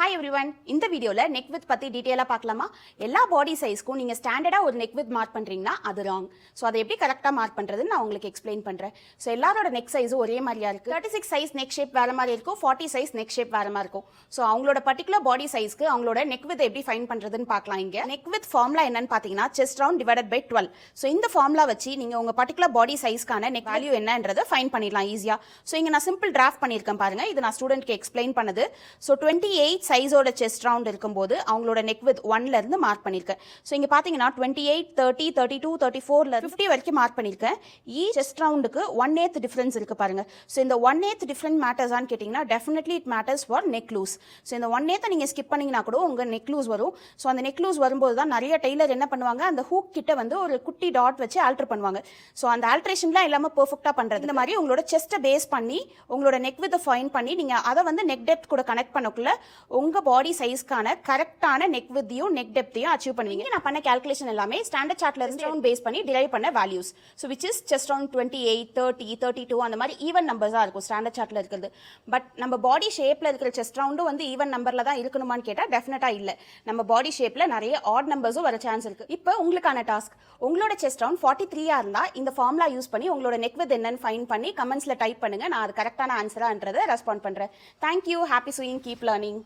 Hi everyone, இந்த வீடியோல neck width பத்தி டீடைலா பார்க்கலாமா? எல்லா பாடி சைஸ்க்கும் நீங்க ஸ்டாண்டர்டா ஒரு neck width மார்க் பண்றீங்கன்னா அது ராங். சோ அதை எப்படி கரெக்ட்டா மார்க் பண்றதுன்னு நான் உங்களுக்கு எக்ஸ்பிளைன் பண்றேன். சோ எல்லாரோட neck size ஒரே மாதிரியா இருக்கு. 36 size neck shape வேற மாதிரி இருக்கும், 40 size neck shape வேற மாதிரி இருக்கும். சோ அவங்களோட particular body sizeக்கு அவங்களோட neck width எப்படி ஃபைண்ட் பண்றதுன்னு பார்க்கலாம் இங்க. neck width ஃபார்முலா என்னன்னு பாத்தீங்கன்னா chest round divided by 12. So இந்த ஃபார்முலா வச்சு நீங்க உங்க particular body sizeக்கான neck value என்னன்றதை ஃபைண்ட் பண்ணிடலாம் ஈஸியா. சோ இங்க நான் சிம்பிள் டிராஃப்ட் பண்ணிருக்கேன் பாருங்க. இது நான் ஸ்டூடண்ட்க்கு எக்ஸ்பிளைன் பண்ணது. சோ 28 சைஸோட செஸ்ட் ரவுண்ட் இருக்கும்போது அவங்களோட நெக் வித் 1ல இருந்து மார்க் பண்ணிருக்கேன். ஸோ இங்க பாத்தீங்கன்னா 28, 30, 32, 34ல 50 வரைக்கும் மார்க் பண்ணிருக்கேன். செஸ்ட் ரவுண்டுக்கு 1/8 டிஃபரன்ஸ் இருக்கு பாருங்க. ஸோ இந்த 1/8 டிஃபரன்ஸ் மேட்டர்ஸான்னு கேட்டீங்கன்னா definitely it matters for neck loose. So இந்த 1/8 நீங்க ஸ்கிப் பண்ணீங்கன்னா கூட உங்க நெக் லூஸ் வரும். ஸோ அந்த நெக் லூஸ் வரும்போது தான் நிறைய டெய்லர் என்ன பண்ணுவாங்க, அந்த ஹூக் கிட்ட வந்து ஒரு குட்டி டாட் வச்சு ஆல்டர் பண்ணுவாங்க. ஸோ அந்த ஆல்ட்ரேஷன்லாம் இல்லாம பெர்ஃபெக்ட்டா பண்றது. இந்த மாதிரி உங்களோட செஸ்ட்டை பேஸ் பண்ணி உங்களோட நெக் வித் ஃபைண்ட் பண்ணி நீங்க அதை வந்து நெக் டெப்த் கூட கனெக்ட் பண்ணக்குள்ள உங்க பாடி சைஸ்க்கான கரெக்டான நெக் வித்தையும் நெக் டெப்த்தையும் அச்சீவ் பண்ணுவீங்க. நான் பண்ண கால்குலேஷன் எல்லாமே ஸ்டாண்டர்ட் சார்ட்ல இருந்து ரவுண்ட் பேஸ் பண்ணி டிரைவ் பண்ண values. So which is chest round 28, 30, 32 அந்த மாதிரி ஈவன் நம்பர்ஸா இருக்கும் ஸ்டாண்டர்ட் சார்ட்ல இருக்கிறது. பட் நம்ம பாடி ஷேப்ல இருக்கிற செஸ்ட் ரவுண்டும் வந்து ஈவன் நம்பர்ல தான் இருக்கணுமான்னு கேட்டா டெஃபினட்டா இல்ல. நம்ம பாடி ஷேப்ல நிறைய ஆட் நம்பர்ஸும் வர சான்ஸ் இருக்கு. இப்போ உங்களுக்கான டாஸ்க், உங்களோட செஸ்ட் ரவுண்ட் 43 இருந்தா இந்த ஃபார்முலா யூஸ் பண்ணி உங்களோட நெக் வித் என்னன்னு ஃபைண்ட் பண்ணி கமெண்ட்ஸ்ல டைப் பண்ணுங்க. நான் அது கரெக்டான ஆன்சரான்றதை ரெஸ்பாண்ட் பண்றேன். Thank you, happy swing, keep learning.